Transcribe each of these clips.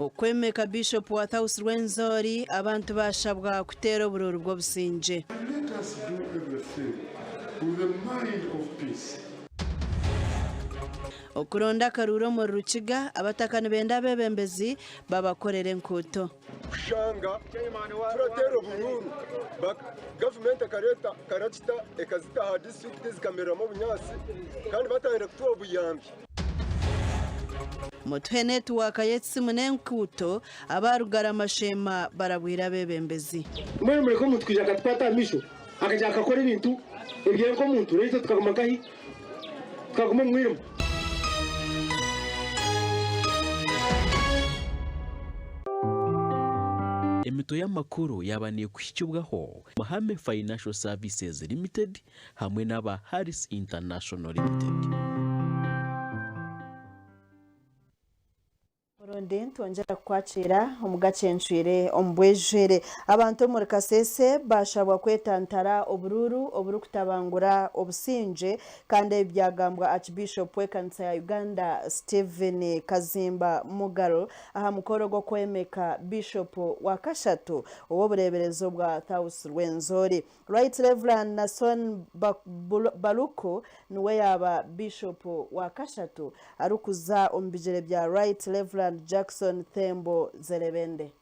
okwemeka Bishop wa South Rwenzori abantu bashabwa kutera obururu bwo businje. Let us do everything with the mind of peace. Okuronda karuro mu Rukiga abatakani benda bebembezi babakorera enkuto. Kushanga turatera obururu government akareta karakita ekazita ha district zikameramo bunyasi kandi batangira kutuwa obuyambi. Mutwe network yetsimu n'enkuto abarugara amashema barabwira bebembezi. Mwe mureko mutwija katwata misho akaja akakora ibintu ebyere ko muntu rero tukaguma gahi tukaguma mwirimo. Emito y'amakuru yabaniye kwishyubwaho Mahame Financial Services Limited hamwe n'aba Harris International Limited. Twongera kwakira omugacenshwire ombwejere abantu muri Kasese bashabwa kwetantara obururu oburukutabangura obusinje kandi byagambwa Archbishop w'ekanisa ya Uganda Stephen Kazimba Mugaro aha mukoro go kwemeka Bishop wa kashatu obureberezo bwa South Rwenzori. Right Reverend Nason Baluko niwe yaba Bishop wa kashatu arukuza ombijere bya Right Reverend Jackson Thembo Zerebende.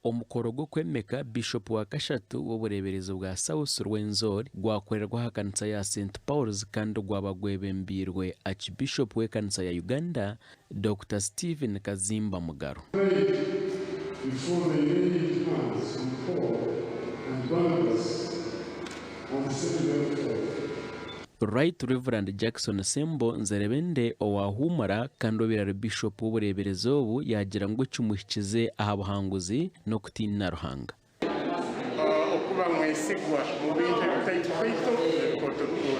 Omukoro go kwemeka Bishop wa kashatu w'obureberezo bwa South Rwenzori gwakorerwa hakanisa ya St Paul's kandi gwabagwebembirwe Archbishop w'ekanisa ya Uganda Dr. Stephen Kazimba Mugaro. Before they laid hands on Paul and Barnabas on the 2nd of April. Right Reverend Jackson Sembo Nzerebende owahumara kandi obiraro Bishop w'obureberezo obu yagira ngo cyumuhikize ahabuhanguzi no kutina ruhanga. Okuba mwesigwa mu bintu bitayifito protocol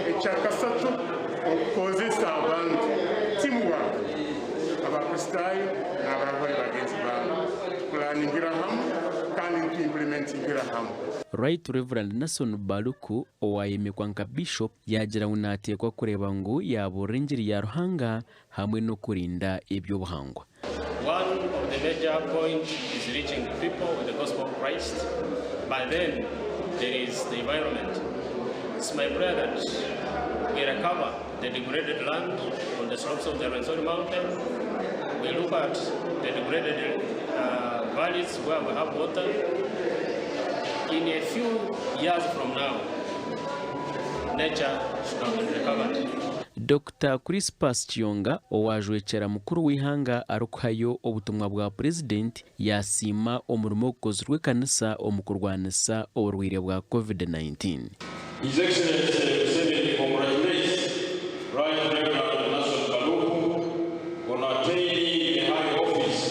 ekyakasatu okukozesa abantu teamwork abakristayo n'abarokore bagenzi babo planingira hamwe kandi implementingira hamwe. Right Reverend Nason Baluku owayemekwa nka Bishop yagira ngo natekwa kureba ngo yaborengeri ya ruhanga hamwe no kurinda ibyo buhangwa. One of the major points is reaching people with the gospel of Christ. By then, there is the environment. It's my prayer that we recover the degraded land on the slopes of the Rwenzori mountain. We look at the degraded valleys where we have water. In a few years from now, nature should have been recovered. Dr. Crispus Chionga owajwekera mukuru w'ihanga arukayo obutumwa bwa president yasima omurimo gukozwe kanisa omukurwanisa oburwire bwa COVID-19. His Excellency Senator congratulates Right Reverend Nason Baluku on attaining the high office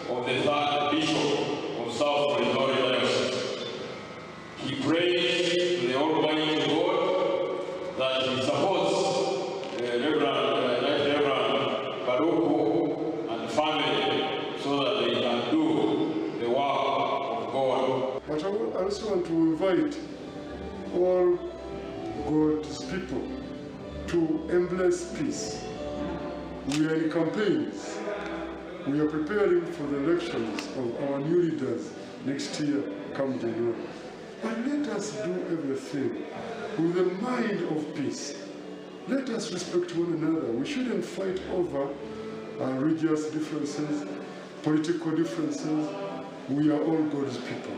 of the 3rd Bishop of South Rwenzori Diocese. He prays to the Almighty God that he supports Reverend Baluku and family so that they can do the work of God. But I also want to invite all God's people to embrace peace. We are in campaigns. We are preparing for the elections of our new leaders next year, come January. But let us do everything with the mind of peace. Let us respect one another. We shouldn't fight over religious differences, political differences. We are all God's people.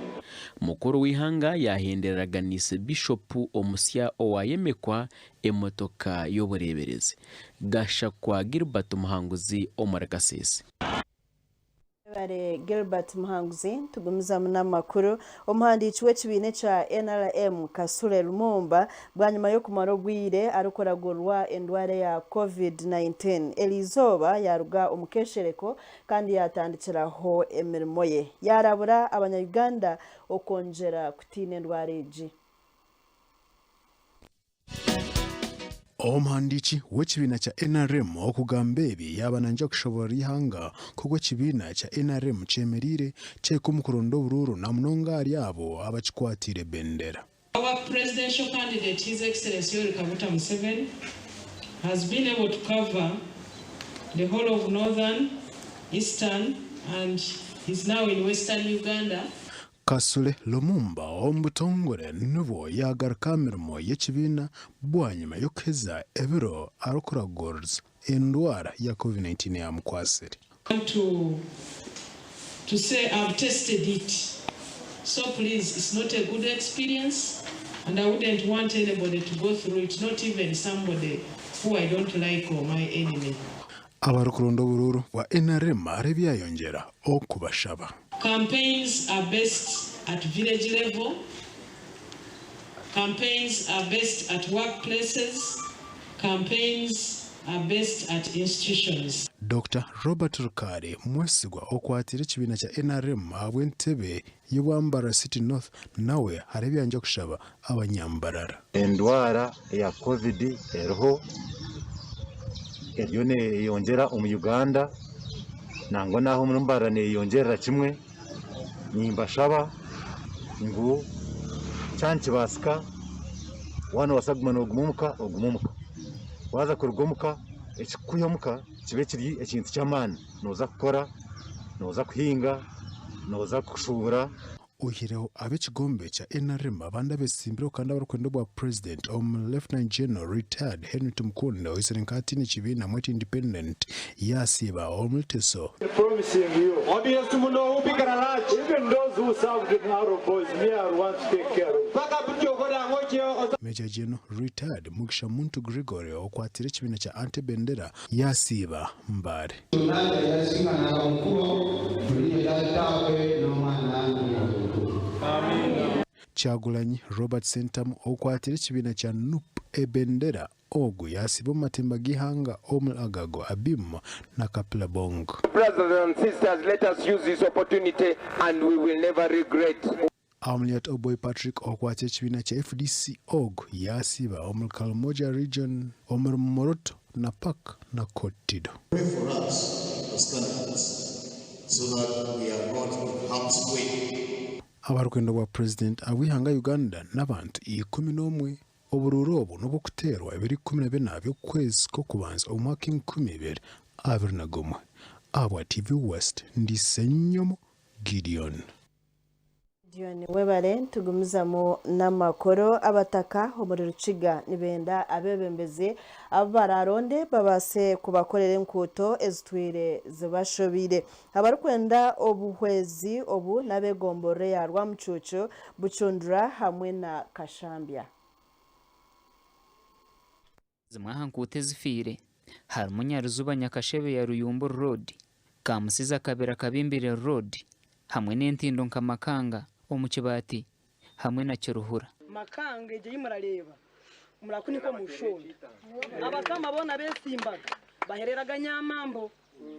Mukuru w'ihanga yahenderaganise Bishop omusya owayemekwa emotoka y'obureberezi Gashakwa Gilbert Muhanguzi omurakasese. Bare Gilbert Muhanguzi tugumiza n'amakuru omuhandiki w'ekibine cha NRM Kasule Lumumba bwanyuma yo kumara ogwire arukoragurwa endware ya COVID-19 Elizoba yaruga omukeshereko kandi yatandikiraho emirimo ye yarabura abanyayuganda okongera kutina endware egi. Omuhandiki w'ekibina kya NRM okugamba ebi yabananja kushobora ihanga kuko ekibina kya NRM kyemerire kyeko mukuronda obururu na munonga ari abo abakikwatire bendera. Our presidential candidate, His Excellency Yoweri Kaguta Museveni, has been able to cover the whole of northern, eastern, and he's now in western Uganda. Kasule Lumumba omutongore nubo yagaruka mirimo y'ekibiina bwanyuma y'okuheza ebiro arukuragorza endwara ya COVID-19 yamukwasire. To say I've tested it, so please, it's not a good experience, and I wouldn't want anybody to go through it, not even somebody who I don't like or my enemy. Abarukurundo bururu wa NRM arebyayongera okubashaba. Campaigns are best at village level. Campaigns are best at workplaces. Campaigns are best at institutions. Dr. Robert Rukari mwesigwa okwatira ekibiina kya NRM abw'entebe y'Obwambara City North nawe arebyanja kushaba abanyambarara. Endwara ya COVID eriho eriyo yongera mu Uganda nangwa naho mu Mbara yongera kimwe nimbashaba ngo cyanci basika wana wasagumana ogumuka waza kurugumuka ekikuyomuka kibe kiri ekintu ky'amani noza kukora noza kuhinga noza kushubura uhireho ab'ekigombe kya NRM abandi abesimbire kandi abarukwenda bwa president Lieutenant General retired Henry Tumukunde oyiserenkati n'ekibiina Mweti Independent yasiba omulteso. Promising you. Obvious to know who big garage. Even those who serve the narrow boys, me I want to take care of. Major General retired Mugisha Muntu Gregory okwatira ekibiina kya Antebendera yasiba Mbare. Kyagulanyi Robert Sentamu okwatira ekibiina kya NUP Ebendera ogu yasiba matemba gihanga Agago Abim na Kapila Bongo. Brothers and sisters, let us use this opportunity and we will never regret. Amliat Oboy Patrick okwatira ekibiina kya FDC ogu yasiba Kalmoja region Moroto na Pak na Kotido. Pray for us as candidates so that we are not in harm's way. Abarukwenda bwa president abwihanga Uganda n'abantu 11 obururu obu n'obukuteerwa 2014 by'okwezi k'okubanza omwaka 2021 abwa TV West ndi Senyomo Gideon. Gideon webale tugumizamu n'amakoro abataka omuri Rukiga nibenda abebembezi abararonde babase kubakorera enkuto ezitwire zibashobire abarukwenda obuhwezi obu nabegombore ya Rwamucucu Bucundura hamwe na Kashambya. Zimwaha nkute zifire hari Munyaruzuba Nyakashebe ya Ruyumbo Road Kamusiza Kabera Kabimbire Road hamwe n'entindo nka Makanga omukibati hamwe na Kiruhura Makanga eje yimurareba murakuniko mushonda abakama bona besimbaga bahereraga Nyamambo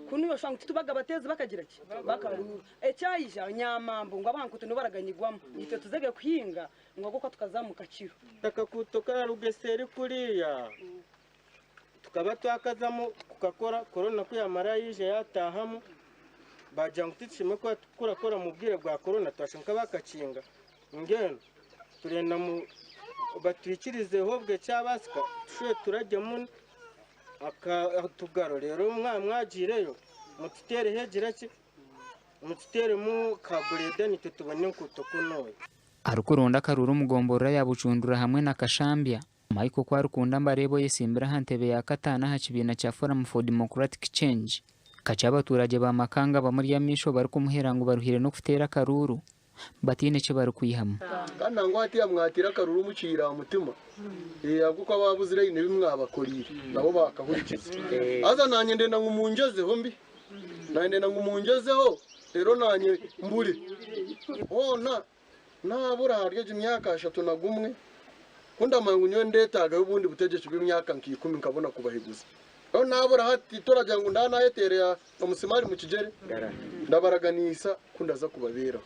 kuni yoshanga tutubaga bateze bakagira ki bakarura ecyayija Nyamambo ngo abankutu no baraganyigwamo nitwe tuzege kuhinga ngo goko tukazamuka kiro takakutoka rugeseri kuriya tukaba twakazamo kukakora corona kuyamara yije yatahamo baja ngutishime ko tukurakora mu bwire bwa corona twashinka bakakinga ngeno turenda mu batwikirize hobwe cyabasika tushe turajye mu akatugaro rero mwagireyo mututere hegera ki mututere mu kaburede nitwe tubone nkuto kunoye arukurunda karuru mugombora ya Bucundura hamwe na Kashambya Maiko kwa rukunda mbarebo yesimbira hantebe ya katana hakibina cya Forum for Democratic Change kacabaturage ba Makanga bamuryamisho bari kumuhera ngo baruhire no kutera karuru batine cyo bari kuyihama kana ngo ati amwatira karuru mucira umutima kuko ababuzire ine bimwabakorira nabo bakahurikiza aza nanye ndenda ngumungezeho mbi ndenda ngumungezeho rero nanye mbure ona nabura haryo imyaka 3 na gumwe kunda mangu nyo ndetaga ubundi butegeje bw'imyaka 10 nkabona kubahiguza aho nabura hati torajya ngo ndana yeterera umusimari mu kigere ndabaraganisa kundaza kubabera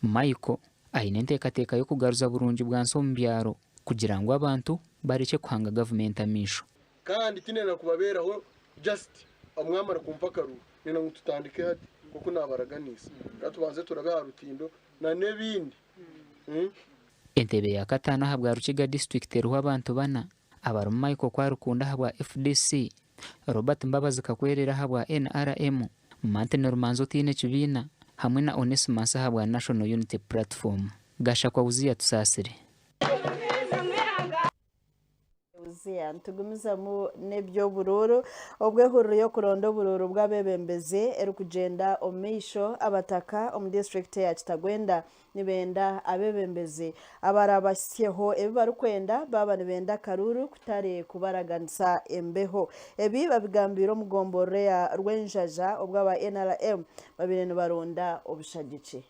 Maiko ainente kateka yo kugaruza burungi bwa nsombyaro kugira ngo abantu bareke kwanga government amisho kandi tinena kubaberaho just amwamara kumpakaru nina ngututandike hati kuko nabaraganisa gatubanze turabe harutindo na nebindi entebe ya katano habwa Rukiga district eruho abantu bana abarumu Michael Kwarukunda habwa FDC, Robert Mbabazi Kakwerera habwa NRM, Martin Rumanzo Tine Kibina hamwe na Onesmus habwa National Unity Platform. Gasha kwa uzia tusasire tugumiza mu nebyo bururu obwe huriro yo kuronda bururu bw'abebembeze erukugenda omisho abataka omu district ya Kitagwenda nibenda abebembeze abarabasyeho ebibarukwenda baba nibenda karuru kutare kubaraganisa embeho ebi babigambira omugombore ya Rwenjaja obwaba NRM babire nibaronda obushagice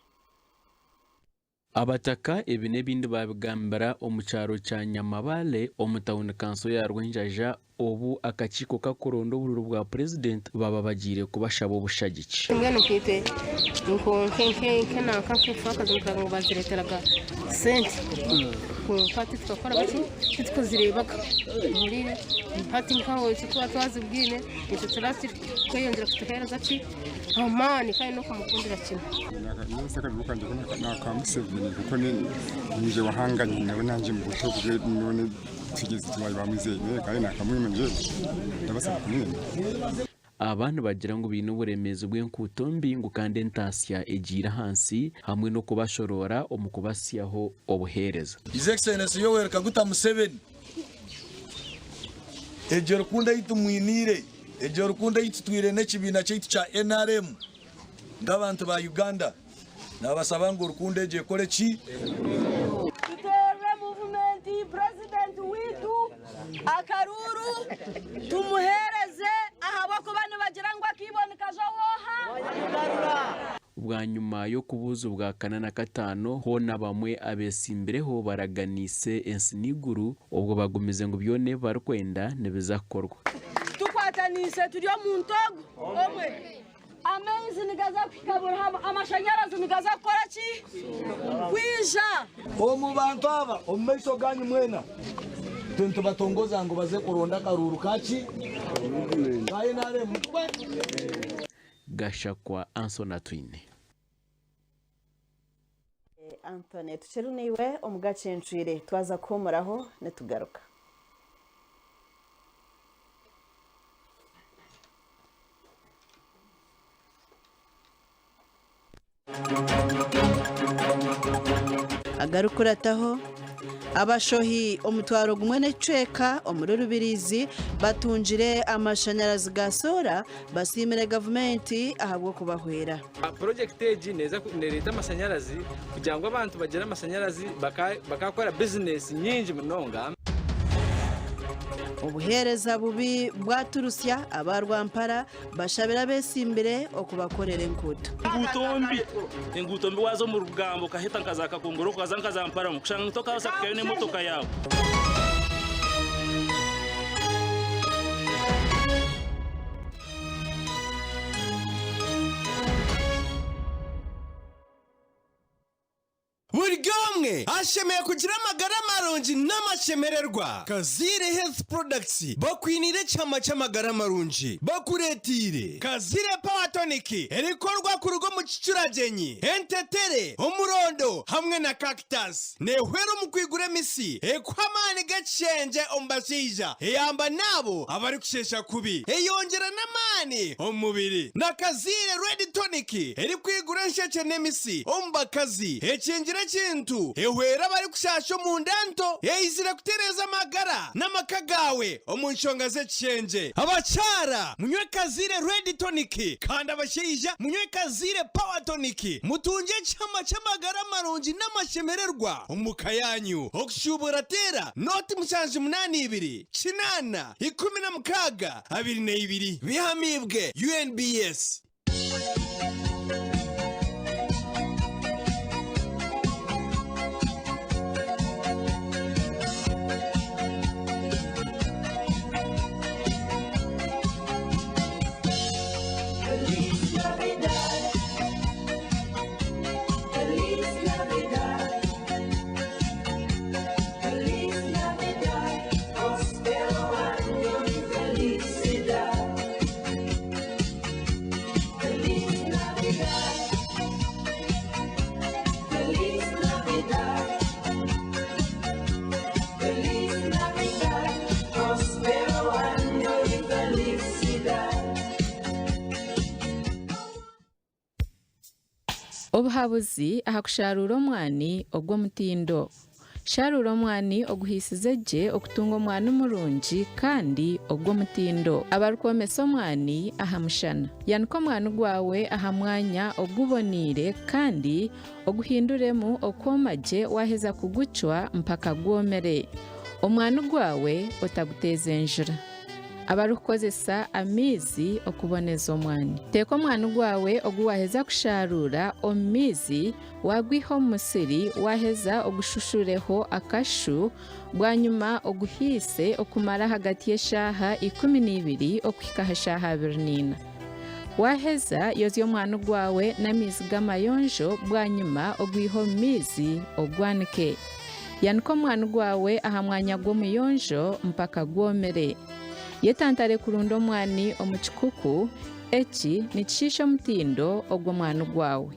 abataka ebi n'ebindi babigambira omu kyaro kya Nyamabale omu town council ya Rwenjaja obu akakiiko kakuronda obururu bwa president baba bagire kubashaba obushagiki mbwenu kite nko nakakufa akazuka ngo bazireteraga sente pati tukakora baki tukuzirebaga muri pati nkaho cyitwa twazibwine icyo turasi kweyongera kutuhereza ki amani kandi no kumukundira kimwe nasaka bukanje nakamuseveni kuko nije wahanganye nawe nanje mu buto bwe none tugeze tubaye bamuzeye kandi nakamwime nje ndabasaba kumwime abantu bagira ngo bino buremezi bw'enkutombi ngo kandi entasya egira hansi hamwe no kubashorora omukubasyaho obuhereza His Excellency Yoweri Kaguta Museveni ejo rukunda yitumwinire ejo rukunda yitutwire n'ekibina cy'itu cha NRM ngabantu ba Uganda nabasaba ngo rukunda eje kore ki tutere movement president witu akaruru tumuhereze ahaba ko bane bagira ngo akiboneka jowoha ubwa nyuma yo kubuza ubwa 4 na 5 ho na bamwe abesimbireho baraganise ensiniguru ubwo bagumize ngo byone barukwenda nebizakorwa tukwatanise turiyo mu ntogo omwe amezi nigaza kwikabura amashanyarazi nigaza kora ki kwija omu bantu aba omumaiso ganyu mwena tuntu batongoza ngo baze kuronda karuru kaki kaye nare mutwe Gashakwa Ansona Twine Anthony tucheruniwe omugacenshire twaza komuraho netugaruka agarukurataho abashohi omutwaro gumwe necweka omururubirizi batunjire amashanyarazi gasora basimire gavumenti ahabwo kubahwera project eji neza nereta amashanyarazi kugira ngo abantu bagire amashanyarazi bakakora business nyingi munonga obuhereza bubi bwaturusya abarwampara bashabira besimbire okubakorera enkuto engutombi wazo mu rugambo kahita nkazaka kongoro kazanka zampara mukushanga ntoka usakaye n'imotoka yawe buri gomwe ashemeye kugira amagara marungi n'amashemererwa Kazire Health Products bakwinire cyama cy'amagara marungi bakuretire Kazire Power Tonic erikorwa ku rugo mu kicuragenyi entetere umurondo hamwe na cactus nehwero mu kwigure misi ekwamani gacenje ombasija eyamba nabo abari kushesha kubi eyongera namani omubiri na Kazire Red Tonic eri kwigure nsheke nemisi ombakazi ekingira kintu ehwera bari kushasho mu ndanto eyizire kutereza amagara n'amakagawe omunshonga ze cenje abacara munywe Kazire Red Tonic kandi abashija munywe Kazire Power Tonic mutunje cyama cy'amagara marungi n'amashemererwa umukayanyu okushubura tera noti musanze 82 kinana 16 22 bihamibwe UNBS obuhabuzi aha kusharura omwani ogw'omutindo. Sharura omwani oguhisize gye okutunga omwani omurungi kandi ogw'omutindo. Abarukwomesa omwani aha mushana. Yanika omwani gwawe aha mwanya oguboniire kandi oguhinduremu okwoma gye waheza kugucwa mpaka gwomere. Omwani gwawe otaguteza enjura. Abarukozesa amizi okuboneza omwani. Teeka omwani gwawe oguwaheza kusharura omu mizi wagwiha omu musiri waheza ogushushureho akashu bwanyuma oguhiise okumara hagati y'eshaaha 12 okuhika ha shaaha 24. Waheza yozya omwani gwawe n'amizi g'amayonjo bwanyuma ogwiha omu mizi ogwanike. Yanika omwani gwawe aha mwanya gw'omuyonjo mpaka gwomere. Yetantare kurunda omwani omu kikuku, eki nikishisha omutindo ogw'omwani gwawe.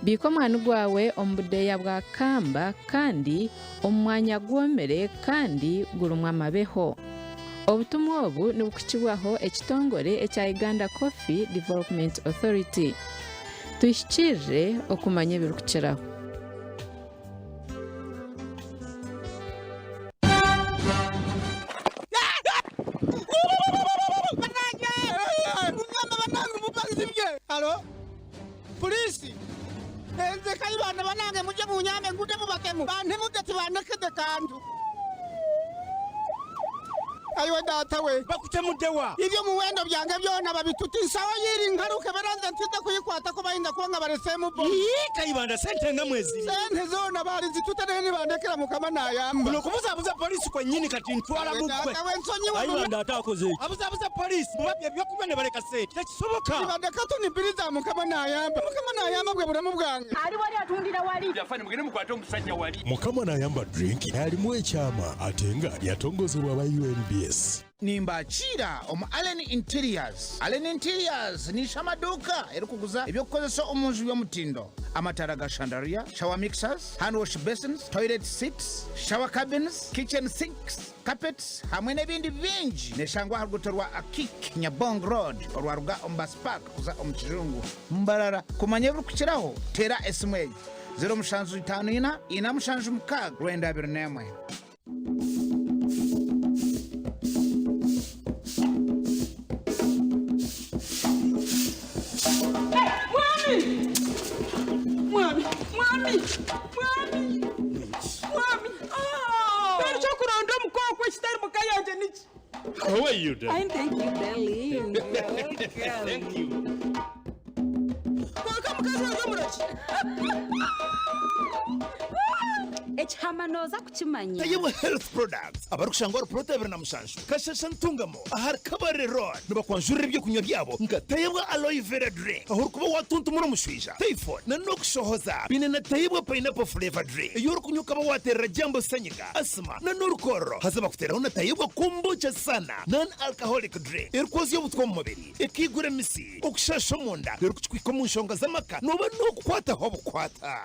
Biika omwani gwawe omu budeeya bwa kamba kandi omu mwanya gwomere kandi gurimu amabeho. Obutumwa obu nibukukibwaho ekitongore ekya Uganda Coffee Development Authority. Tuhikirire okumanya ebirikukiraho. Halo? Polisi? Enze kayibana banange muje munyame ngute mubakemu. Bante mudati banakede kantu. Ayo data we bakutemudewa. Ibyo muwendo byange byona babitutisaho yiri ngaruke baranze ntite kuyikwata ko bayinda kuanga baresemu bo. Kayibanda sente nga mwezi. Sente zona bali zitutanene bandekera mukama nayamba. Kuno kubuza polisi kwa nyini kati ntwala mukwe. Kayibanda atakoze. Abuza polisi mubabye byo kubene bareka sente. Tekisoboka. Bandeka tunibiriza mukama nayamba. Mukama nayamba bwe buramu bwange. Ali wali atundira wali. Yafani mugene mukwata omusajja wali. Mukama nayamba drink alimu ekyama atenga yatongozebwa ba UNBS. Nimbachira omu Allen Interiors. Allen Interiors ni shamaduka erikuguza ebyokukozesa omunju by'omutindo. Amatara ga chandelier, shower mixers, hand wash basins, toilet seats, shower cabins, kitchen sinks, carpets, hamwe n'ebindi bingi. Neshangwa harugutorwa Akik Nyabong Road olwaruga Ombas Park kuza omu Kirungu. Mbarara kumanya ebirikukiraho tera esimwe 0754 456 24. Mwami! Bari cyo kuronda umukoko kitari mukayanje niki. How are you doing? I thank you, darling. Thank you. Kwa mukazi wanjye muraki. Echamanoza kuchimanya. Tayewe health products. Abarukushangwa ruprote bera namushanshu. Kashasha ntungamo. Ahar kabare road. Nubakwanjurira ibyo kunywa byabo. Nga tayewe aloe vera drink. Ahur kuba watuntu muri mushwija. Typhoid na nokushohoza. Bine na tayewe pineapple flavor drink. Yor kunywa kaba watera jambo sanyiga. Asma na norukoro. Hazaba kutera na tayewe kombucha sana. Non-alcoholic drink. Erkozi y'obutwa mu mubiri. Ekigure misi. Okushasha munda. Yorukuchwika mu nshonga z'amaka. Noba nokukwata ho bukwata.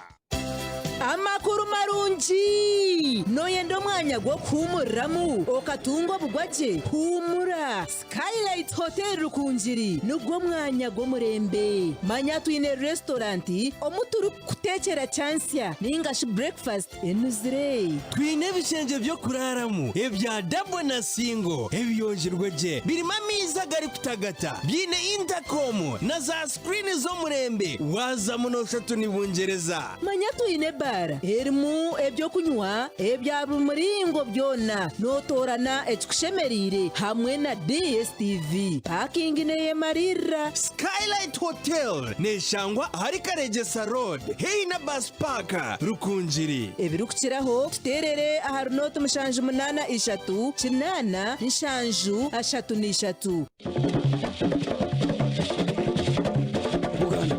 Amakuru marungi noyenda omwanya gwo kuhumuriramu okatunga obugwagye humura Skylight Hotel Rukungiri nugwo mwanya gw'omurembe manya twine restauranti omuturu kutekera chansya ningashi breakfast enuzire twine ebishenge byo kuraramu ebya double na single ebiyonjirwe gye birimo amiza gari kutagata byine intercom na za screen z'omurembe waza muno shatu ni bungereza manya twine bara erimu ebyo kunywa ebya bumuringo byona notorana ekikushemerire hamwe na DSTV parking neye marira Skylight Hotel neshangwa hari Karegesa Road hey na bus park Rukungiri ebirukukiraho tuterere aha runoto mushanju 83 kinana nshanju 33 Buganda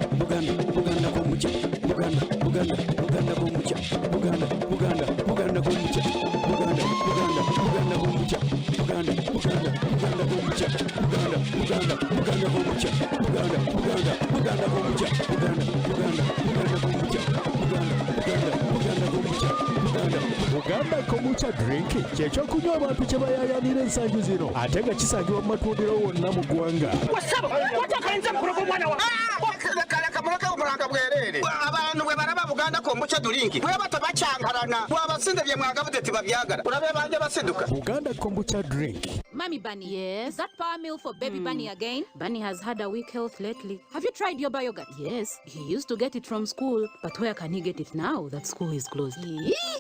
ko muke Buganda ko muke Buganda ko muke Buganda ko muke Buganda ko muke Buganda ko muke Buganda kombucha drink kyekyo kunywa abantu kye bayayanira ensanju zino ate nga kisangibwa mu matundiro wonna mu ggwanga Wasaba watakalenza kuroga omwana wa mureke umuranga bwerere abantu bwe baraba Buganda kombucha durinki bwe batabacankarana wabasindevye mwagabudeti babyagara urabe banje basiduka Uganda kombucha drink. Mommy Bunny, yes? Is that power meal for baby Bunny again? Bunny has had a weak health lately. Have you tried Yoba yogurt? Yes. He used to get it from school, but where can he get it now that school is closed?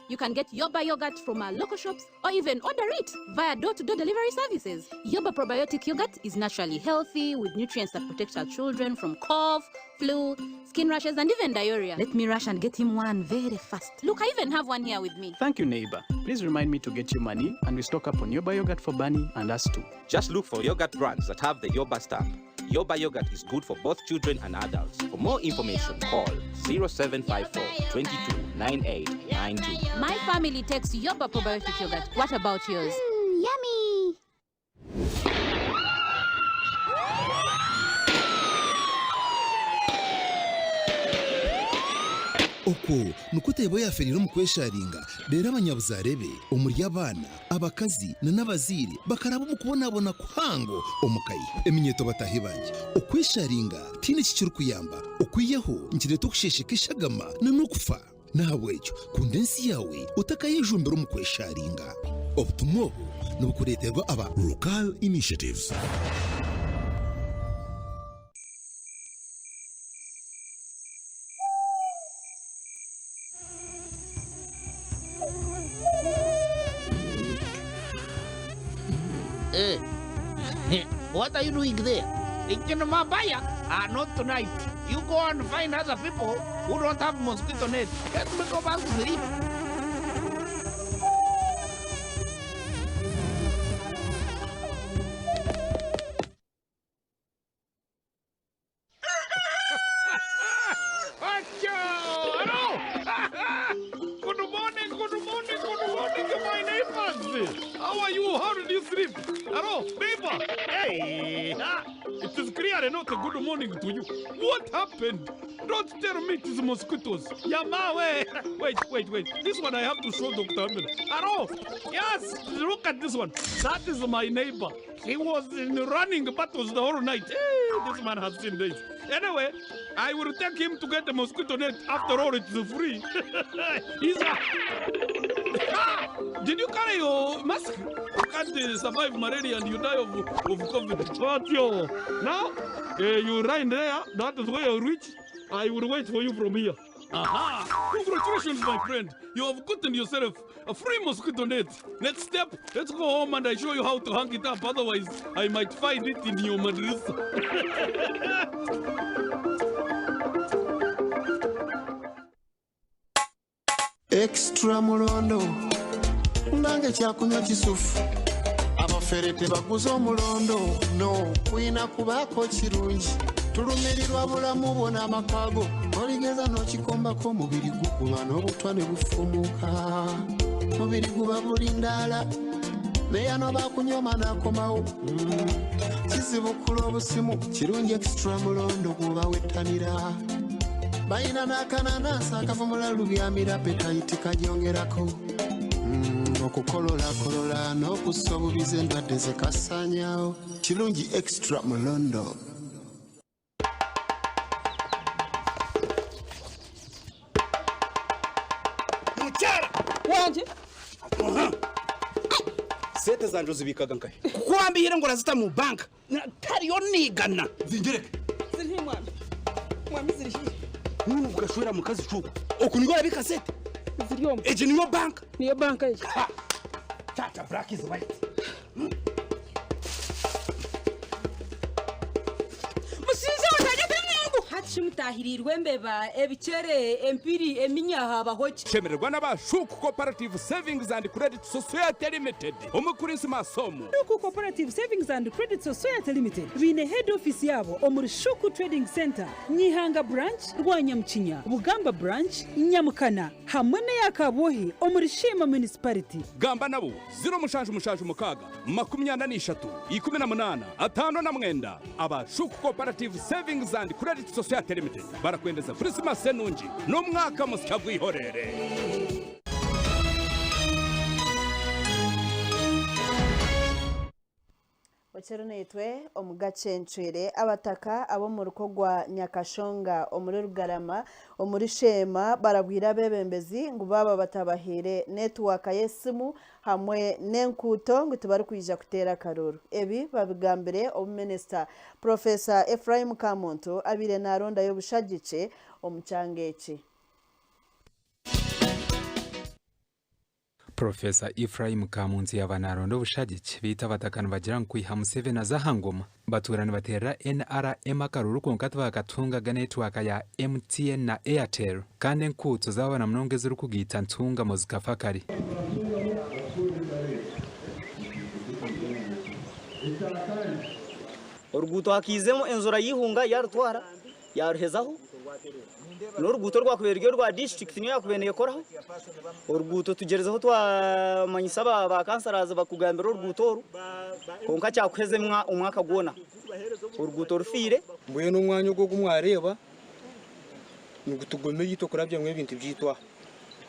You can get Yoba yogurt from our local shops or even order it via door-to-door delivery services. Yoba probiotic yogurt is naturally healthy with nutrients that protect our children from cough, flu, skin rashes, and even diarrhea. Let me rush and get him one very fast. Look, I even have one here with me. Thank you, neighbor. Please remind me to get you money and we stock up on Yoba yogurt for Bunny and us too. Just look for yogurt brands that have the Yoba stamp. Yoba yogurt is good for both children and adults. For more information, call 0754 22 9892. My family takes Yoba probiotic yogurt. What about yours? Yummy! oko nukutebo yaferira mu kwesharinga rero abanyabuzarebe umurya abana abakazi n'abazire bakaraba mu kubonabona kuhango omukayi eminyeto batahibanje okwesharinga tine kicuru kuyamba okwiyeho ngire tukusheshekeshagama nanukufa nabwejo kundensi yawe utakayejumbira mu kwesharinga obutumwa nubukureterwa aba local initiatives. What are you doing there? Thinking of Mabaya? Not tonight. You go and find other people who don't have mosquito net. Let me go back to sleep. How are you? How did you sleep? Hello, neighbor. Hey, it is clearly not a good morning to you. What happened? Don't tell me it is mosquitoes. Yamawe. Wait. This one I have to show Dr. Amel. Hello. Yes, look at this one. That is my neighbor. He was in running battles the whole night. Hey, this man has seen this. Anyway, I will take him to get the mosquito net. After all, it's free. He's a... Did you carry your mask? You can't survive malaria and you die of COVID. But yo, now you right there. That is where you reach. I will wait for you from here. Aha! Congratulations, my friend. You have gotten yourself a free mosquito net. Next step, let's go home and I show you how to hang it up. Otherwise, I might find it in your madrasa. Extra mulondo nange kyakunywa kisufu abaferete baguza omulondo no kwina kubaako kirungi tulumirirwa bulamu bwona amakago oligeza n'okikombako omubiri gukuba n'obutwa ne bufumuka mubiri guba bulindaala naye no bakunyoma n'akomawo kizibu kula obusimu kirungi extra mulondo gw'obawettanira bayina n'akananansi akavumula lubyamira petayiti kajongerako okukolola n'okussa obubize endwadde zekasaanyawo kirungi extra mulondo. Mukyala wanje sente zanje zibikaga nkahe kukwambira ngo razita mu banka tariyo nigana zingereke ziri mwana mwami ziri nunu ugashwera mu kazi cuko okunigora bikasete ziriyo eje niyo banka ye tata black is white musize wataje pingu hati mutahirirwe mbeba ebicere empiri eminyaha bahoki shemererwa n'abashuku cooperative savings and credit society limited umukurinsi masomo Shuku Cooperative Savings and Credit Society Limited bine head office yabo omuri Shuku Trading Center Nyihanga branch Rwanyamchinya Bugamba branch Nyamukana hamwe ya Kabohi omuri Shima municipality gamba nabo 0 23 18 abashuku cooperative savings and credit society limited barakwendeza Christmas senungi n'umwaka musya gwihorere. twokero netwe omugacencwere abataka abo mu ruko rwa Nyakashonga omuri Rugarama omuri Shema barabwira bebembezi ngo baba batabahire network yesimu hamwe n'enkuto ngo tubari kwija kutera karuru ebi babigambire omuminister Professor Ephraim Kamuntu abire na ronda y'obushagice omucangeki. Professor Ephraim Kamuntu yabanarondo bushagike bita batakana bagira nkwiha Museveni azahangoma baturana batera NRM akaruru konkati bakatunga network ya MTN na Airtel kandi nkutso zabana mnonge ziri kugita ntunga muzikafakari Oruguto hakizemo enzora yihunga yarutwara yaruhezaho n'uruguto rwakubereye rwa district niyo yakubeneye koraho uruguto tugerezaho twamanyisa ba kansaraza bakugambira uruguto konka cyakweze umwaka gona uruguto rufire mbuye n'umwanya gwo kumwareba nugutugomeye yito kurabya mwe ibintu byitwa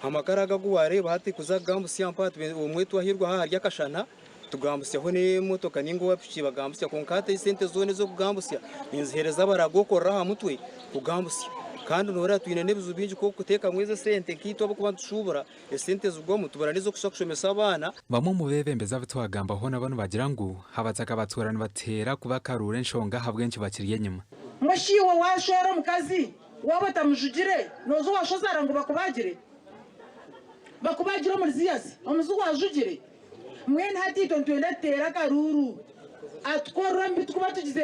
amakaraga gwo wareba hati kuzagambusi yampate umwe twahirwa harya kashana tugambusyaho ne motoka ningo wapiki bagambusya konkate isente zone zo kugambusya inzihereza baragokora hamutwe kugambusya kandi nora twine nebizu binji ko kuteka mweze sente kitwa kuba dushubura esente zugwamo tubaranizo kushomesa abana bamwe mu bebembeza bitwagamba ho nabano bagira ngo habataka baturana batera kuba karure nshonga habwenshi bakiriye nyuma mushiwe washora mukazi wabata mujugire nozo washozara ngo bakubagire muri ziyasi omuzu wajugire mwene hatito ntwenda tera karuru atkorora mbi tukuba tugize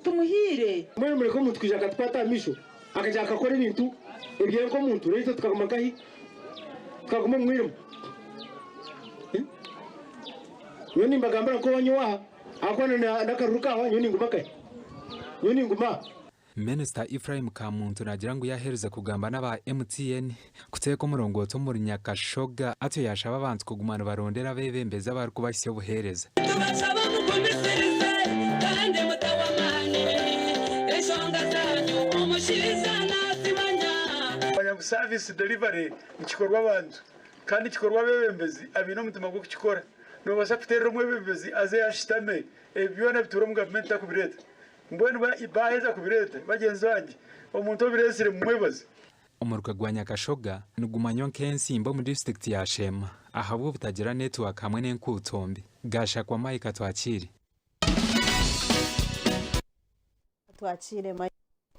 tumuhire mwene mureko mutwija katwata misho akajaka kora ibintu ebyere ko muntu rero tukaguma kahi tukaguma mwirimo nyoni mbagambara ko banyoha akona nakaruka aho nyoni nguma kahi nyoni nguma Minister Ephraim Kamuntu nagira ngo yahereze kugamba n'aba MTN kuteko murongo to muri Nyakashoga atyo yashaba abantu kugumana barondera bebembeza bari kubashye buhereza tubasaba mukumisirize kandi mutawamane eshonga zanyu umushiza nasimanya abanya service delivery ikikorwa abantu kandi ikikorwa bebembezi abino mutima gwo kukikora no basafitero mwe bebembezi aze yashitame ebyona bituro mu government akubireta mbwenu baheza kubireta bagenzi banje omuntu obiresire mumwebaze umurwa gwa Nyakashoga nugumanyo nkensimbo mu district ya Shema ahabwo butagira network hamwe n'enkutombi gasha kwa Mike twakire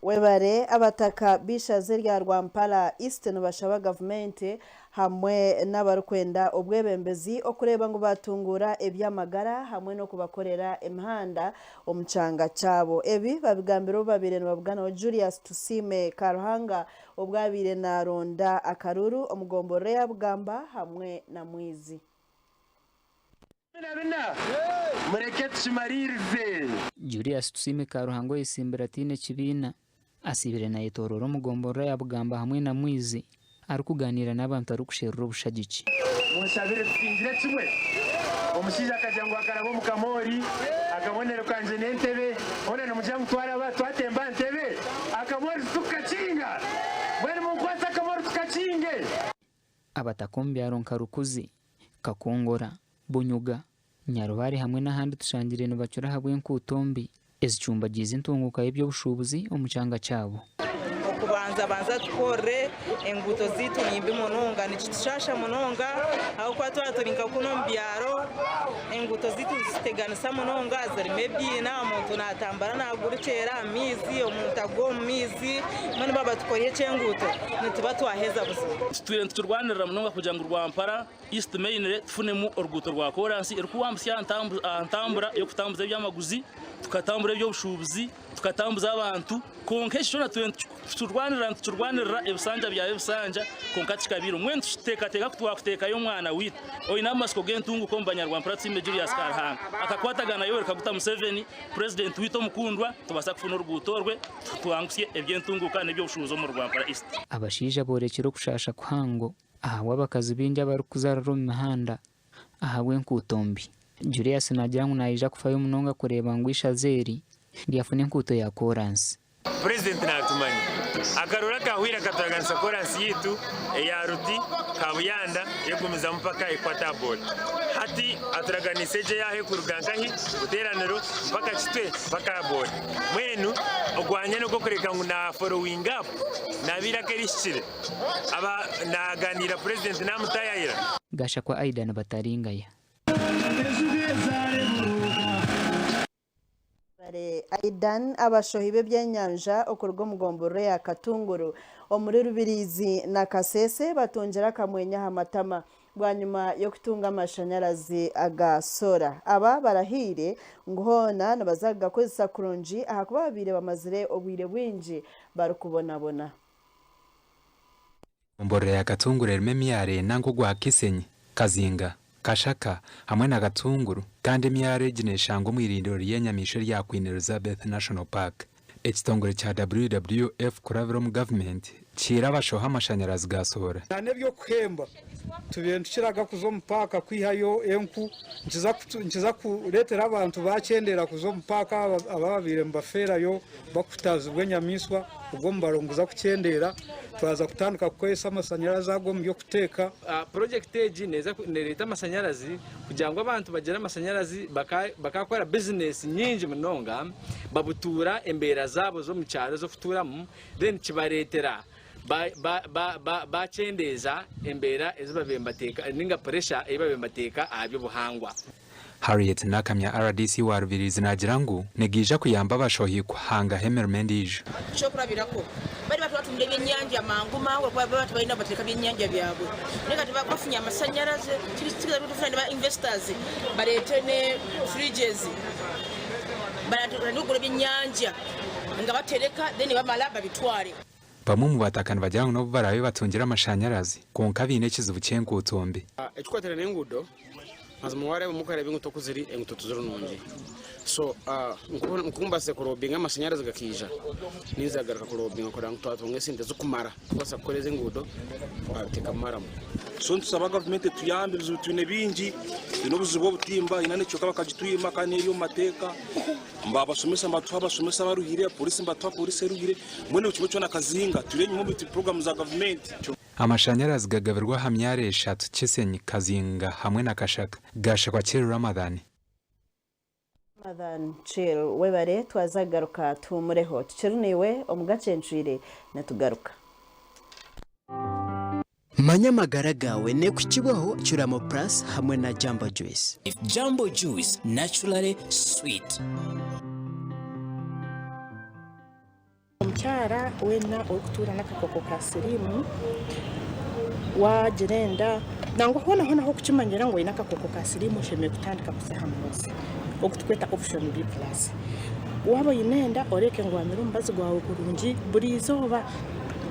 webare abataka bishaze rya Rwampala Eastern bashaba government hamwe n'abarukwenda obwebembezi okureba ngo batungura ebyamagara hamwe no kubakorera imihanda omucanga cyabo ebi babigambiro babire babugana Julius Tusime Karuhanga obwabire na ronda akaruru omugombore ya Bugamba hamwe na Mwizi mureke tushimaririze Julius Tusime Karuhanga isimbira tine kibina asibire na itororo mugombora ya Bugamba hamwe na Mwizi ari kuganira n'abantu ari kushera ubushagici musabire twinjire kimwe omushiza akajyango akarabo mu kamori akabonera kanje n'entebe one no mujyango twara ba twatemba ntebe akamori tukacinga bari mu kwata akamori tukacinge abatakombi aronka rukuzi kakongora bunyuga nyarubari hamwe n'ahandi tushangire no bacura habwe nkutombi ezicumba gize intunguka y'ibyo bushubuzi omucanga cyabo banza tukore enguto zitu nimbi munonga nichishasha munonga aho kwa twaturinka kuno mbyaro enguto zitu ziteganisa munonga zarime byina umuntu natambara nagurukera amizi omuntu ago mizi mani baba tukoriye cenguto nituba twaheza busa twirente turwanira munonga kugira ngo Rwampara East Main tufunemu oruguto rwa Koransi erikuwambusya antambura yo kutambuza byamaguzi tukatambura byo bushubuzi tukatambuza abantu konkesho na turwanira ebisanja bya ebisanja konkati kabiro mwentu teka kutwakuteka yo mwana witu oyina masiko gentungu ko mbanyarwanda Tusime Julius Karuhanga akakwatagana yo Kaguta Museveni president wito mukundwa tubasa kufuna urugutorwe twangusye ebyentunguka nebyo bushuzo mu Rwanda East abashija borekero kushasha kuhango aha wabakazi binja bari kuzararo mu mahanda aha wenkutombi Julius nagira ngo nayija kufayo munonga kureba ngwisha zeri ndiyafune nkuto ya Koransi President natumanye akarura kahwira kataraganisa Koransi yitu ya ruti kabuyanda yegumiza mpaka Equator hati aturaganiseje yahe kurugangahi uteraniro mpaka kitwe mpaka bodi mwenu ogwanya no gukoreka ngo na following up nabira kerishire aba naganira president namutayayira gasha kwa Aidan bataringaya Aidan abashohibe byenyanja okurwo mugomboro ya Katunguru omuri Rubirizi na Kasese batongera kamwenya hamatama bwanyuma yo kutunga amashanyarazi agasora aba barahire ngona nabazaga kozesa kurunji ahakuba babire bamazire obwire bwinji barukubonabona Mugomboro ya Katunguru ermemyare nango gwa Kisenyi Kazinga Kashaka hamwe na Gatunguru kandi emyare gineshango mwirindiro ry'enyamisho rya Queen Elizabeth National Park ekitongole cya WWF kuravira mu government kira bashoha amashanyarazi gasora nane byo kuhemba tubenshiraga kuzo mpaka kwihayo enku nkiza kuletera abantu bakendera kuzo mpaka ababire mbaferayo bakutaza ubwenyamiswa ubwo mbarongoza kukendera twaza kutandika kwesa amashanyarazi ago mu byo kuteka project age neza nereta amashanyarazi kugira ngo abantu bagera amashanyarazi bakakora business nyinji munonga babutura embera zabo zo mu cyaro zo futuramo then kibaretera bacendeza embera ezibabembateka ninga pressure ibabembateka abyo buhangwa Harriet nakamya RDC wa Rubirizi nagirangu negija kuyamba bashohi kuhanga hemermendije cyo kurabirako bari batwatumye byenyanja manguma we kwa baba tubaina bateka byenyanja byabo neka tubakofunya amashanyarazi kiristiza bitufanya ba investors baretene fridges baratugura byenyanja nga batereka then bamalaba bitware bamwe mu batakana bajyana no barabe batungira amashanyarazi konka bine kizibu cyenkutombe ekikwatera n'engudo azumuware mukare binguto kuziri enguto tuzuru nonje so nkumbase kurobinga amashanyarazi gakija nizagaruka kurobinga kora ngutwatunge sinte zo kumara kwasa koreze ngudo ateka maramo so nsaba government tuyambe bizutune bingi inobuzibo butimba inane cyoka bakagituyima kandi yo mateka mbabasomesa basomesa baruhire polisi polisi ruhire mwene ukibo cyo nakazinga turenye mu biti program za government amashanyarazi gagaberwa hamyare eshatu Kisenyi Kazinga hamwe na Kashaka gasha kwa Chiru Ramadan Chiru webare twazagaruka tumureho Chiru niwe omugacenjire natugaruka Manyamagara gawe ne kukibaho Curamo Plus hamwe na Jumbo Juice. If Jumbo Juice naturally sweet. Mchara wena okutura nakakoko ka sirimu wa gerenda nango hona ho kuchimanyira ngo ina kakoko ka sirimu sheme kutandika kusahamuza okutukweta option B+ waba yinenda oreke ngo amirumbazi gwawe kurungi buri izoba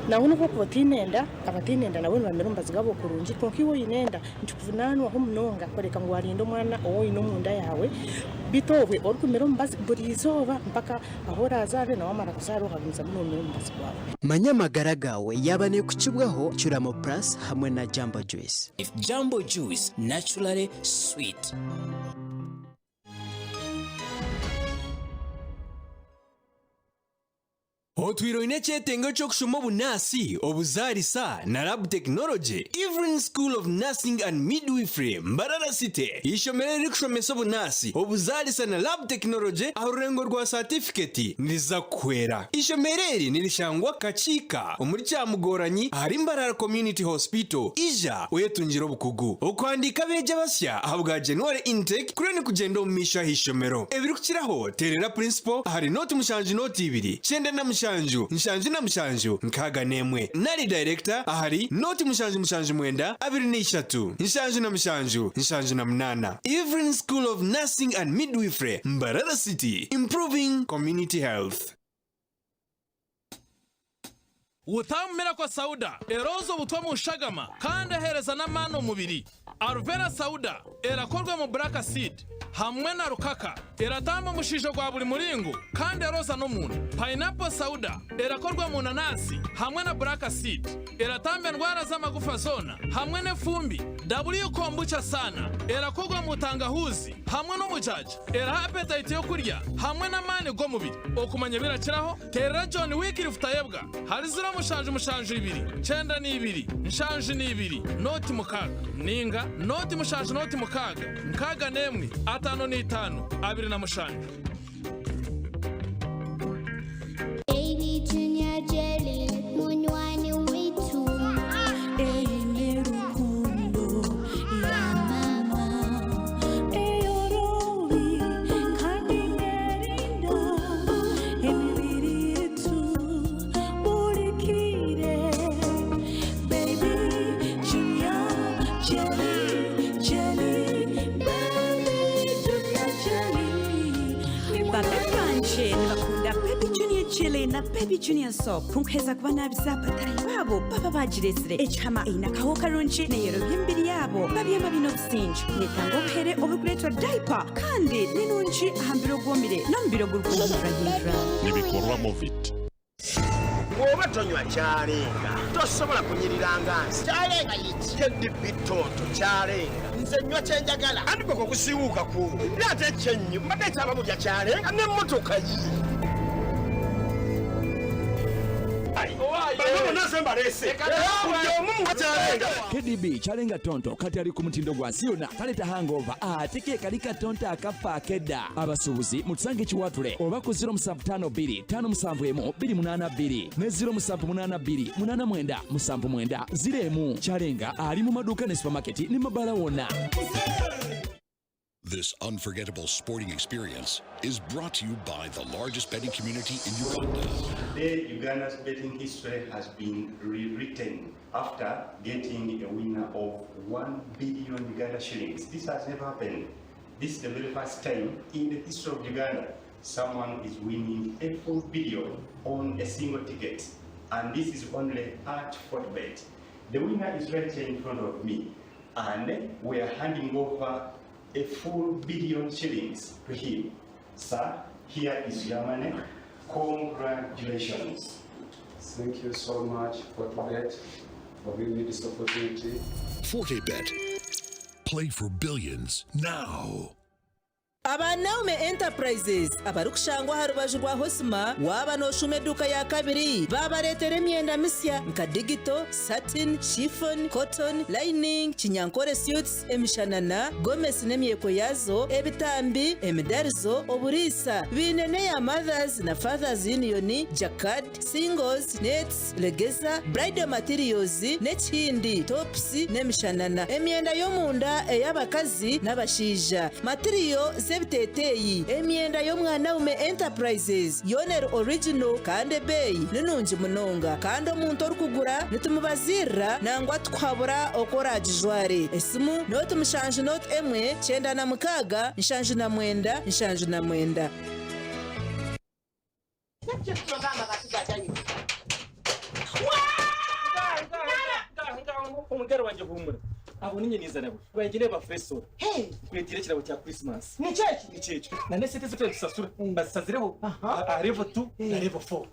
na uno ko tinenda abatinenda nawe bamirumbazi gabo kurungi konkiwo yinenda nchukuvunanu aho munonga koreka ngo arindo mwana owo ino munda yawe bitobwe orukumirumbazi buri izoba mpaka ahora azabe na wamara kuzaruha binza mu mirumbazi gwawe Manyamagara gawe yabane kukibwaho Curamo Plus hamwe na Jumbo Juice. If Jumbo Juice naturally sweet. Otwiro inechetengo chokushomo bunasi obuzarisa na lab technology Evelyn School of Nursing and Midwifery Mbarara City ishomere rikushomesa bunasi obuzarisa na lab technology arurengo rwa certificate niza kwera ishomereri nirishangwa kachika omuri cyamugoranyi hari Mbarara Community Hospital ija uyetungiro bukugu okwandika beje basya ahabwa January intake kurene kugenda umisha hishomero ebirukiraho terera principal hari note mushanju note ibiri chende na Nshanju na Mshanju nkaga nemwe nari director ahari noti Mshanju mwenda 23 Nshanju na mnana Evelyn School of Nursing and Midwifery Mbarara City improving community health. Utamira kwa Sauda erozo butwa mu shagama kandi hereza na mano mubiri Arvera Sauda erakorwa mu black seed hamwe na rukaka eratamba umushisho gwa buli muringo kandi eroza n'umuntu. Pineapple Sauda erakorwa mu nanasi hamwe na black seed, eratamba indwara z'amagufa zona hamwe n'efumbi. W kombucha sana erakorwa mu tangahuzi hamwe n'umujaja, era appetite yo kurya hamwe n'amani go mubiri. Okumanya birakiraho terera John Wick rifutayebwa hari zira mushanje 2 cyenda ni 2 nshanje ni 2 noti mukaga ninga noti mushanje noti mukaga nkaga nemwe 5 ni 5 2 na mushanje. Baby Junior Jelly munywani witu na Baby Junior Soap kunkeza kuba nabizapatari babo baba bagiresire echama ina kaho karunchi ne yero byimbiri yabo babiyama bino bisinje netango buhere obukuletwa diaper kandi ninunchi ahambiro gwomire no mbiro gurwumurahindra nibikorwa movit woba tonywa cyarenga tosobola kunyiriranga cyarenga yiki kendi bitoto cyarenga nze nywa cyenjagala andi bako kusiwuka ku byate cyenyu mbadeta abamurya cyarenga ne motoka yi KDB chalenga tonto kati ali ku mutindo gwa siona kaleta hangover atike kalika tonto akafa akeda abasubuzi mutsange chiwatule oba ku 072 571 282 ne 078 889 0 chalenga ali mu maduka ne supermarket ne mabala wona. This unforgettable sporting experience is brought to you by the largest betting community in Uganda. Today, Uganda's betting history has been rewritten after getting a winner of 1 billion Uganda shillings. This has never happened. This is the very first time in the history of Uganda someone is winning a full billion on a single ticket. And this is only at Fortbet. The winner is right here in front of me. And we are handing over a full billion shillings to him. Sir, here is your money. Congratulations. Thank you so much, Fortebet, for giving me this opportunity. Fortebet. Play for billions now. Abanaume Enterprises abarukushangwa harubaju rwa Hosima waba no shume duka ya kabiri babaretere emyenda misya nka digital, satin, chiffon, cotton, lining, kinyankore suits, emishanana, gomesi n'emyeko yazo, ebitambi, emidarizo, oburisa, binene ya mothers na fathers union, jacquard, singles, nets, legeza, bridal materials, n'ekindi, tops n'emishanana, emyenda y'omunda ey'abakazi n'abashija, material zebiteteyi, emyenda y'omwanaume Enterprises yoner original kandi beyi ninungi munonga kandi omuntu orukugura nitumubazirra nangwa twabura okoragijware esimu noti mushanje noti emwe 96 799 799. Umugero wanje humura abo ninye nizana bo bagire ba freso kwetire kirabo cya Christmas ni cece na nesete zo tusasura basazireho a level 2 na level 4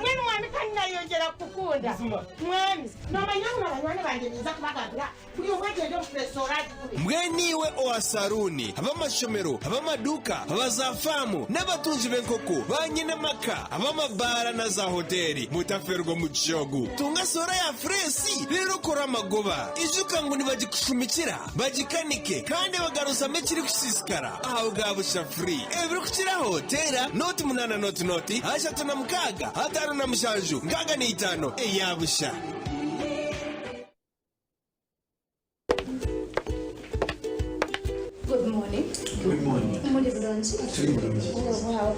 mwene mwami kandi yongera kukunda mwami no manyama abanywane banje niza kubagabira kuri umweje yo fresorati mweniwe oasaruni abamashomero abamaduka abazafamu n'abatunzi b'enkoko banyine maka abamabara na za hoteli mutaferwa mu cyogu tunga sora ya fresi rero kora magoba ijuka ngo nibagikushumikira bagikanike kandi bagaruza mekiri kusisikara aho gabusha free ebiro kukiraho tera noti munana noti ashatu na mukaga atanu na mushanju ngaga ni 5 eyabusha. Good morning. Good morning. What is lunch? Oh, wow.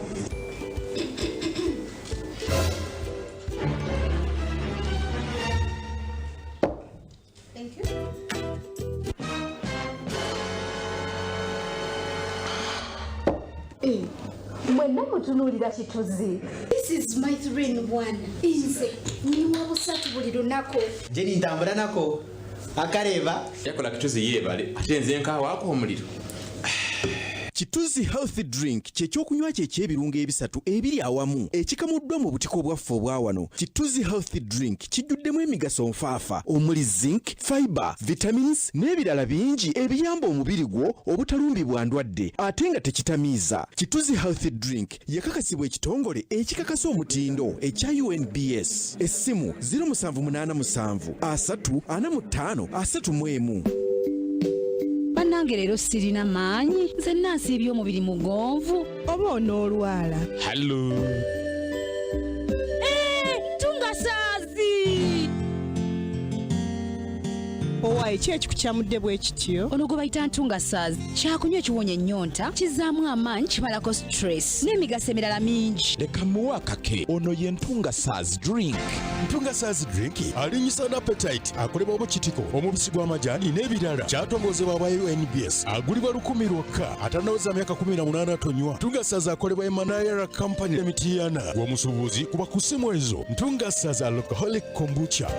Thank you. Mwena mutunulira kituzi. This is my 3-in-1. Inze niwa busatu buli lunako. Jeri ntambula nako akareba yakola kituzi yebale atenze nkaho akohumuliro Kituzi healthy drink kyekyokunywa ky'ebirungo ebisatu ebiri awamu ekikamuddwa mu butiko obwaffe obwa wano. Kituzi healthy drink kijjuddemu emigaso nfaafa omuli zinc, fiber, vitamins n'ebirala bingi ebiyamba omubiri gwo obutalumbibwa ndwadde ate nga tekitamiiza. Kituzi healthy drink yakakasibwa ekitongole ekikakasa omutindo ekya UNBS. Essimu 0787 345 Bannange leero sirina maanyi nze nansi eby'omubiri mugonvu oba onoolwala. Hello. Tungasaazi! Owaye ki ekikukyamudde bwe kityo? Ono gwe bayita ntungasaazi kyakunywa ekiwonya ennyonta kizaamu amaanyi kimalako stress n'emigaso emirala mingi. Leka muwe akake ono ye ntungasaazi drink. Ntungasaazi drink alinyisa n'appetite akolebwa obukitiko omubisi gw'amajaani n'ebirala kyatongozebwa aba UNBS agulibwa 1,000 lwokka atanaweza myaka 18 tonywa. Ntungasaazi akolebwa Emanayara Company Limited w'omusuubuzi kuba ku ssimu ezo. Ntungasaazi alcoholic kombucha.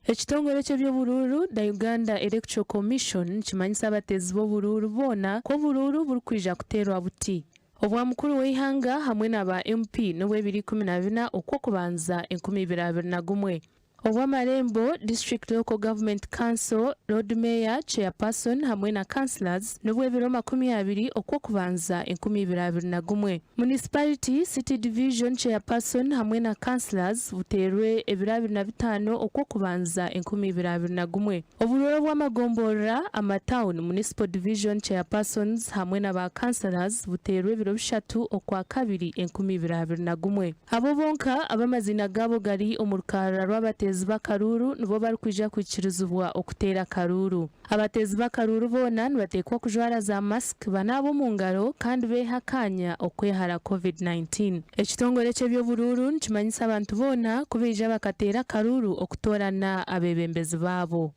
Ekitongole ky'ebyobululu da Uganda Electoral Commission kimanyisa abatezi b'obululu boona ko obululu bulikwija kuteerwa buti. Obwamukulu w'eihanga hamwe n'aba MP n'obw'ebiri 14 okwokubanza 2021. Obw'amarembo District Local Government Council Lord Mayor Chairperson hamwe na Councillors n'obw'ebiro 20 okwokubanza 2021. Municipality City Division Chairperson hamwe na Councillors buteerwe ebiro 25 okwokubanza 2021. Obululu bw'amagomborra amatown Municipal Division Chairpersons hamwe n'aba Councillors buteerwe ebiro 3 okwakabiri 2021. Abo bonka abamazina gabo gali omulukara rw'abatezi bakaruru nibo balikwija kwikirizibwa okuteera karuru. Abatezi bakaruru boona nibateekwa kujwara za mask banaabo mu ngaro kandi beehakanya okwehara COVID-19. Ekitongole ky'ebyobululu nikimanyisa abantu boona kubeija bakateera karuru okutoorana abebembezi baabo.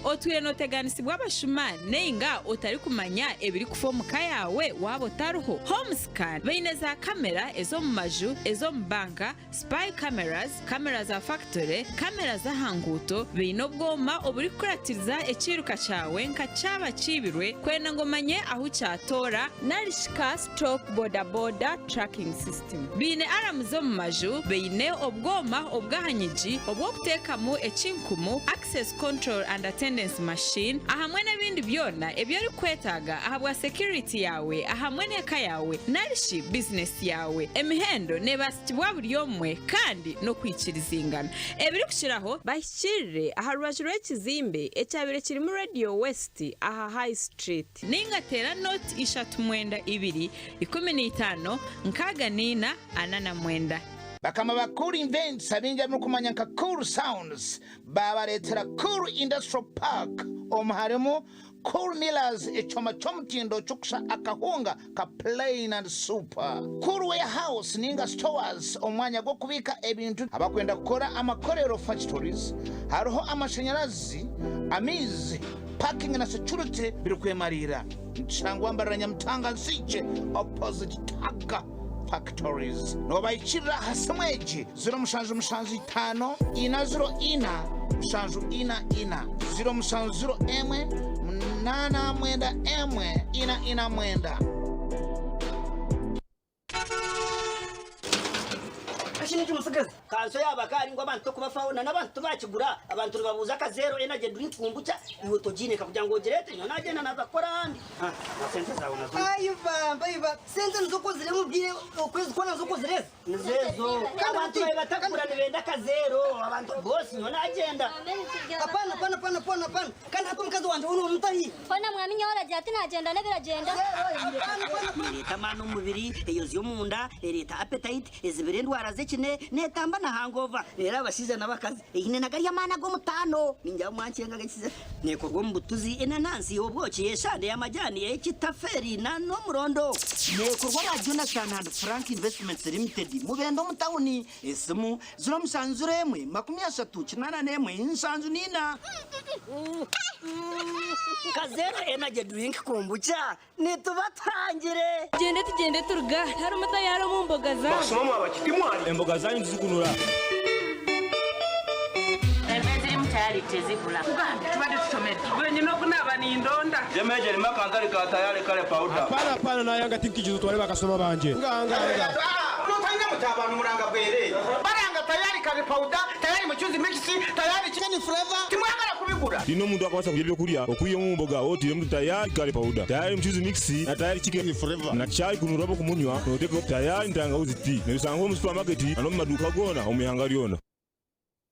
Otwire noteganisibwa abashuma nenga otari kumanya ebiri kufa omuka yawe waba otariho. Homescan baine za kamera ezo mu maju ezo mu banka spy cameras kamera za factory kamera za hanguto baine obwoma oburi kuratiriza ekiruka cyawe nka cyaba kibirwe kwena ngo manye aho cyatora narishika stroke boda tracking system baine aramuzo mu maju baine obwoma obwahanyiji obwo kutekamo ekinkumu access control and attendance machine ahamwe n'ebindi byona ebyo ari kwetaga ahabwa security yawe ahamwe n'eka yawe narishi business yawe emihendo nebasitibwa buri yomwe kandi no kwikirizingana ebiri kushiraho bashyirire aha rwaju rw'ekizimbe ecyabire kiri mu Radio West aha High Street ningatera note 322 15 49 bakama ba Cool Events abinja no kumanya nka Cool Sounds babaretera Cool Industrial Park omuharimo Cool Millers echoma chomtindo chukusha akahunga ka plain and super Cool Warehouse ninga stores omwanya go kubika ebintu abakwenda gukora amakorero factories hariho amashanyarazi amizi parking na security birukwemarira nshangwa mbaranya mtanga nsiche opposite taka factories no bayikira hasamweji 0 ina 0 ina 8 mwenda emwe ina mwenda Ashini cy'umusigazi kanso yabakari ngo abantu kubafauna n'abantu bakigura abantu babuza ka zero energy drink kumbucha iwotogine kakugira ngo gerete nyo nagenda nazakora andi sente zawe nazo ayiva sente nzoko zire mubwire ukwezi kona nzoko zire nzezo abantu batakura nibenda ka zero abantu boss nyo nagenda apana kandi hapo mkazi wanje uno mutahi fana mwami nyora jati nagenda nebiragenda leta manu mubiri eyozo munda leta appetite ezibere ndwara zekine netamba na hangover era abashize nabakazi ihine nagariya mana go mutano ninjya mwancenga gakize nekorwa mu butuzi enanansi obwoki yeshande y'amajyani ekitaferi na no murondo nekorwa ba Jonathan and Frank Investments Limited mubendo mutawuni esimu 0 insanzu nina kazero energy drink kombucha nitubatangire tugende turuga hari umutayaro mu mboga za basoma abakiti mwari emboga zanyu zikunura Emeziri mutari tayari tezibula kugamba tubadde tusomera bwenyina okunaba nindonda jemeje lima kankali ka tayari kale powder pana nayanga tinkikizo twale bakasoma banje nganga Mutanya mutabana muranga bwere baranga tayari kale powder tayari muchuzi mix tayari chicken flavor timwagala kubigura dino muntu akabasa kulya byokulya okuye mu mboga otire mu tayari kale powder tayari muchuzi mix na tayari chicken flavor na chai kunurabo kumunywa noteko tayari ntangauzi tea nebisanga mu supermarket ano mu maduka gona omuyanga lyona.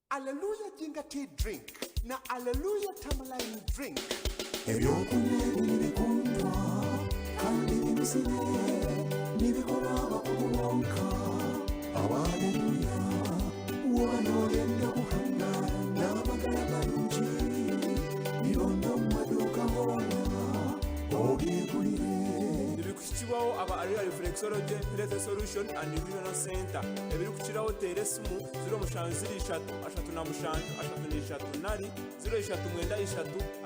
Alleluia Jinga Tea Drink na Alleluia Tamalaini Drink. Ebirikukibaho aba area reflexology health solution and nutritional center ebirikukiraho teresimu 07 3 0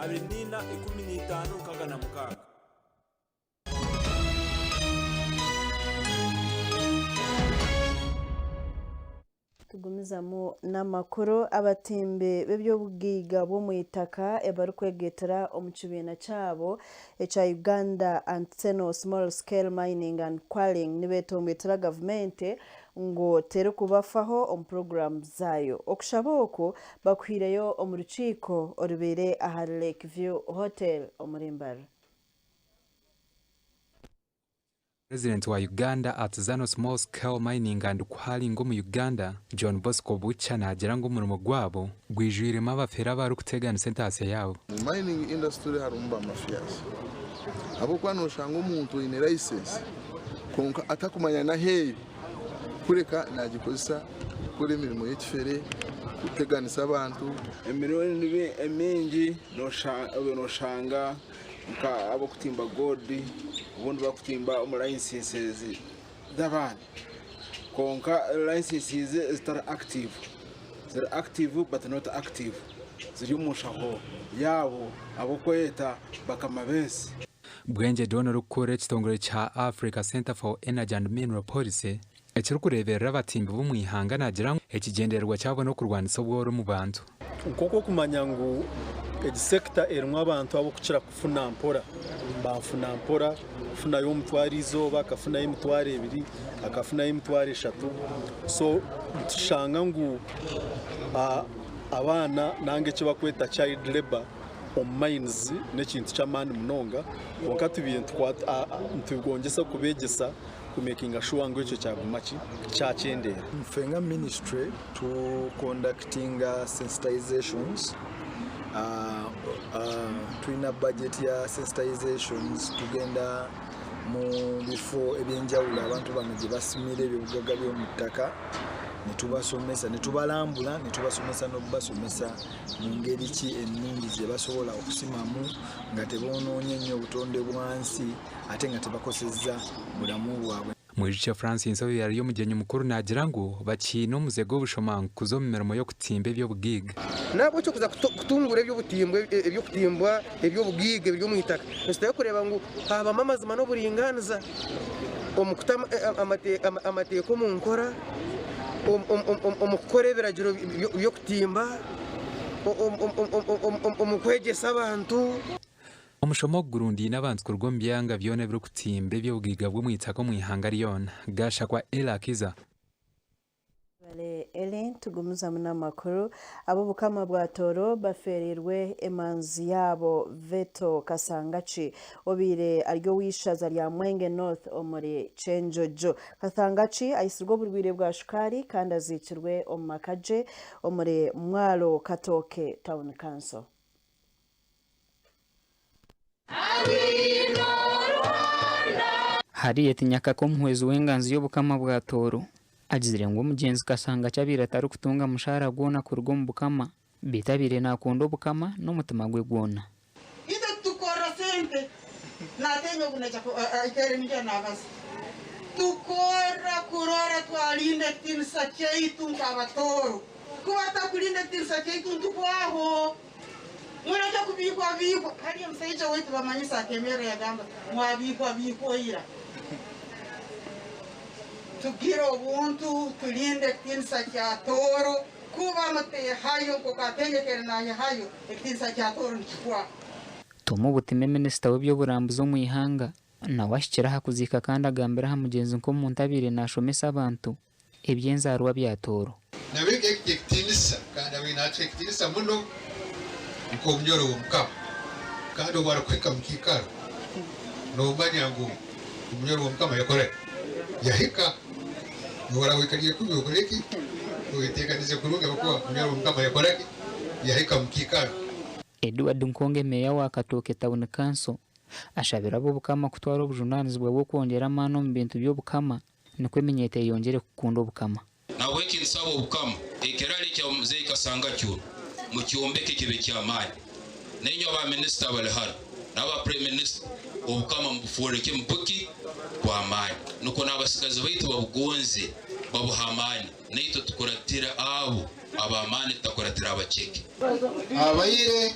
15 tugumizamu n'amakuru abatimbe b'ebyobugaiga bw'omwitaka ebarikwegetera omu kibiina kyabo ekya Uganda Artisanal Small Scale Mining and Quarrying nibeetomwetera gavumenti ngo tere kubafaho omu program zaayo okushaba okwo bakwireyo omu rukiiko orubeire aha Lakeview Hotel omurimbara. President wa Uganda Artisanal Small Scale Mining and Quarrying mu Uganda John Bosco Bucha nagira ngo umurimo gwabo gwijwiremo abafera bari kutegana sentence yabo. Mining industry harumba mafias abo kwano shanga umuntu ine license konka atakumanya na heyi kureka nagikozesa kuri mirimo y'ikifere kuteganisa abantu emirimo nibe emingi no shanga nka abo kutimba gold ubundi bakutimba mu licenses d'abandi konka licenses zitara active ziri active but not active ziri umushaho yabo abo kweta bakamabese Bwenge Donor ukore kitongore cha Africa Center for Energy and Mineral Policy ekiri kureberera abatimbi bo mwihanga nagira ekigenderwa cyabo no kurwanisa ubworo mu bantu nkoko kumanya ngo sector erimu abantu abo kukira kufuna mpora bafuna mpora kufuna y'omutwari izoba akafuna y'emitwari 2 akafuna y'emitwari 3 so tushanga ngo abana nange cyo bakweta child labor mines n'ekintu cy'amani munonga konka tubintu ntugongesa kubegesa kumakinga sure ngo icyo cyagumaki cyacendera mfenga ministry to conducting sensitizations twina budget ya sensitizations tugenda mu bifo ebyenjawulo abantu bano gye basimira ebibugaga by'omutaka netubasomesa netubalambula netubasomesa n'okubasomesa mu ngeri ki ennungi gye basobola okusimamu nga tebonoonye nnyo obutonde bwansi ate nga tebakosezza bulamu bwabwe. Mwijicha Francis Nsobi yari y'omugenyi mukuru nagira ngo bakina omuzego obushomangu kuzo mu mirimo yo kutimba eby'obugiga nabwo cyo kuza kutungura eby'okutimbwa eby'obugiga eby'omwitaka nesitayo kureba ngo haba amazima n'oburinganiza omukutama amateeko mu nkora omukukora ebiragiro by'okutimba omukwegesa abantu omushomo gurundi n'abantu kurwo mbyanga byone biri kutimba eby'obugiga bw'omwitaka mwihanga lyona gasha kwa Elakiza Ellen tugumuza n'amakuru abo bukama bwa toro baferirwe emanzi yabo Veto Kasangachi obire aryo wishaza lya Mwenge North omuri Chenjojo. Kasangachi ayisirwa burwire bwa shukari kandi azikirwe omakaje omuri Mwalo Katoke Town Council. Hari yetinyaka ko muhwezi w'enganzi y'obukama bwa toro agizire ngo mugenzi Kasanga cyabira atari kutunga mushara gwona kurwo mu bukama bitabire nakunda obukama n'umutima gwe gwona ite tukora sente natenyo kunacha ikere nje nabasi tukora kurora twalinde tinsa cheitu ngabatoro kuwata kulinde tinsa cheitu tukwaho mwana cha kubikwa biko hali msaija wetu bamanyisa kemere ya gamba mwabikwa biko ira tugire obuntu tulinde tinsa kya toro kuba muteye hayo kukategekera naye hayo ekitisa kya toro nikikwa Tomu Butime Minisita w'ebyoburambuzi mu ihanga nawe ashyikiraho kuzika kandi agambiraho mugenzi nko mu ntabire nashomesa abantu ebyenzarwa bya toro nabege ekitinisa kandi abinacho ekitinisa muno uko mnyoro w'umukama kandi warakweka mukikaro no manya ngo umnyoro w'umukama yakore yahika warawekaliye kubiyokoreki uitekanije kuruga kwa umnyoro w'umukama yakoreki yahika mukikaro. Edward Nkonge meya wa Katoke Town Council ashabira abo bukama kutwara ubujunanizwa bwo kongera amano mu bintu byo bukama niko emenyete yongere kukunda ubukama nawe kinsabo ubukama ekerali cya muzee kasanga cyo mu kiombeke kibe cy'amani nenyo aba minister bale hano n'aba prime minister ubukama mbuforeke mbuki kwa amani nuko nabasikaze bayitu babugonze babuhamani neito tukoratira abo abamani takoratira abacheke abayire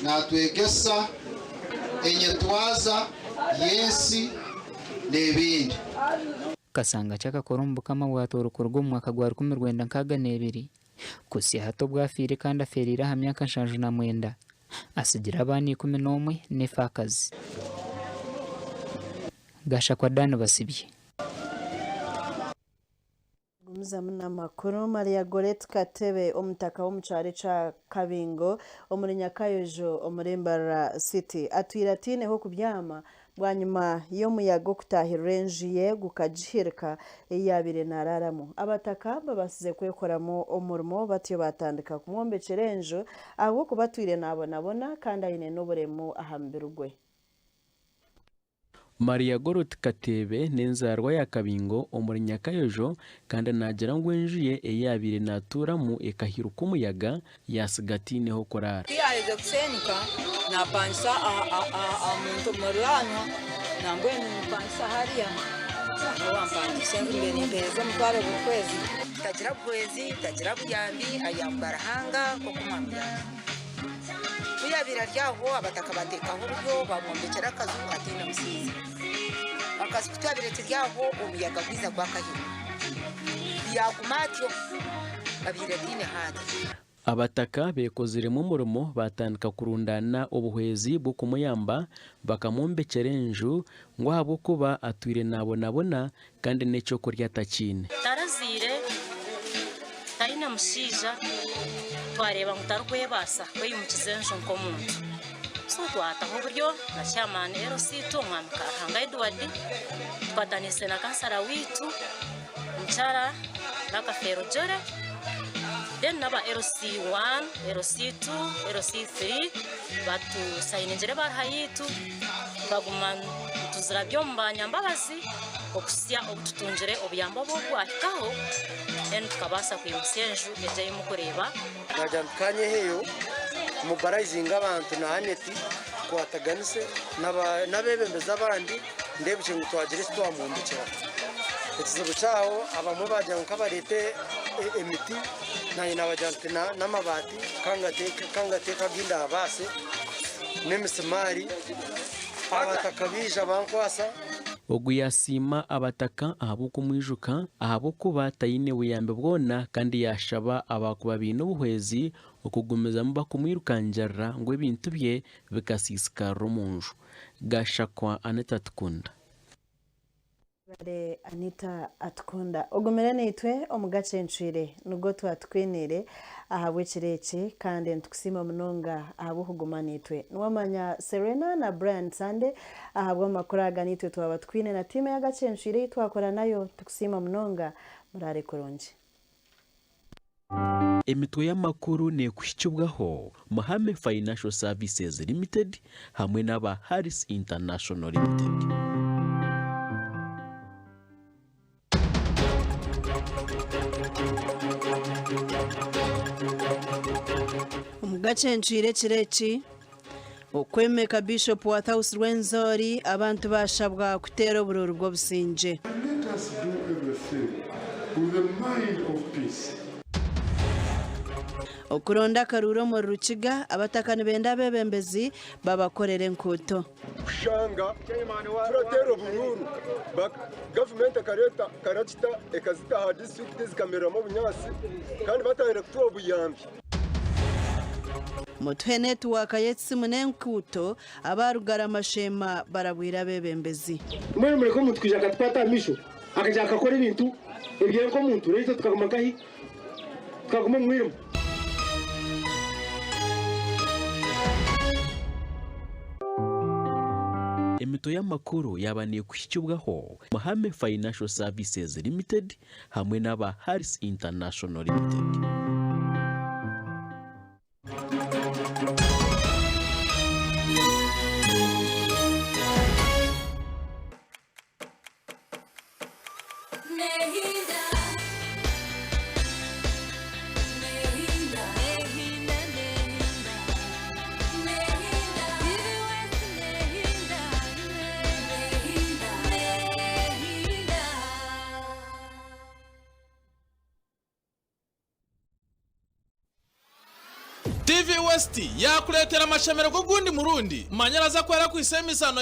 natwegesa enyetwaza yensi nebindi Kasanga chaka korombo kama watoro korgo mwaka gwa 1962 kusia hato bwafire kandi aferira ha myaka 59 asigira abani 11 nefakazi gasha kwa dano basibye Muzamuna makuru Maria Gorette Katebe omutaka w'umucari ca Kabingo omuri Nyakayojo omurembara City atwira tine ho kubyama bwanyuma yo muyago kutahira renjiye gukajihirika iyabire nararamo abataka babasize kwekoramo omurimo batiyo batandika kumwombe cerenjo aho kubatwire nabona kandi ayine n'uburemu ahambirugwe. Maria Gorette Katebe nenzarwa ya Kabingo omuri Nyakayojo kandi nagira ngo enjiye eyabire naturamu ekahiru kumuyaga yasigati ho korara Tiyaje kusenika na pansa muntu murano nambwe ni pansa hariya wampandisha mbere mbeze mutware bukwezi tagira bwezi tagira buyambi ayambarahanga ko kumwambya Biyabira ryaho abataka bateka uburyo babombekera akazu atina musizi akazi kutabire ryaho umuyaga bwiza kwa kahiro yagumatyo abire dine hadi abataka bekozire mu murimo batandika kurundana obuhwezi bwo kumuyamba bakamumbekera enju ngo habo kuba atwire nabona kandi n'ecyo kurya takine tarazire taina musija twareba mutarwe basa kweyumukizenjo nkomuntu so twata uburyo na chairman RC2 mwamka hanga Edward twatanise na kansara witu mchara na kafero jore then naba RC1 RC2 RC3 batu sayinjere barahayitu baguma tuzira byombanya mbabazi okusya obututunjire obuyamba bwahikaho then tukabasa kwimusenju eje mukureba najamkanye heyo mubarayizinga abantu na aneti kwataganise nabebembeza abandi ndebye ngo twagire twamumbikira ekizibu cyaho abamwe bajya nkabarete emiti nayo nabajyana n'amabati kangateka ginda base n'emisimari abataka bija bankwasa oguyasima abataka ahabo kumwijuka ahabo kuba tayine wiyambe bwona kandi yashaba abakuba bino buhwezi okugumeza mba kumwirukanjara ngo ibintu bye bikasisika rumunju gashakwa Anita Tukunda Bare Anita Atkunda ogumere nitwe omugace ncire nugo twatwinire ahabwe kireke kandi ntukusima munonga ahabo huguma nitwe nwamanya Serena na Brian Sande ahabwe makuraga nitwe twabatwine na time y'agace ncire twakora nayo tukusima munonga murare koronje emitwe y'amakuru nekushyikibwaho Mahame Financial Services Limited hamwe n'aba Harris International Limited. Omugace ncire kireki okwemeka Bishop wa House Rwenzori abantu bashabwa kutera obururu bwo businje. Let us do everything with the mind of peace. okuronda karuro mu rukiga abatakani benda bebembezi babakorera enkuto kushanga turatera bururu gavumenti akareta karakita ekazita ha district zikameramo bunyasi kandi batangira kutuwa obuyambi mutwe network yetsimu n'enkuto abarugara amashema barabwira bebembezi mwe mureko mutwija katwata misho akajaka akora ibintu ebyenko muntu rero tukaguma kahi tukaguma mwirimo emito y'amakuru yabaniye kushyikibwaho Mahame Financial Services Limited hamwe n'aba Harris International Limited. TV West yakuletera amashemero go gundi murundi manyaraza kwera kwisemisano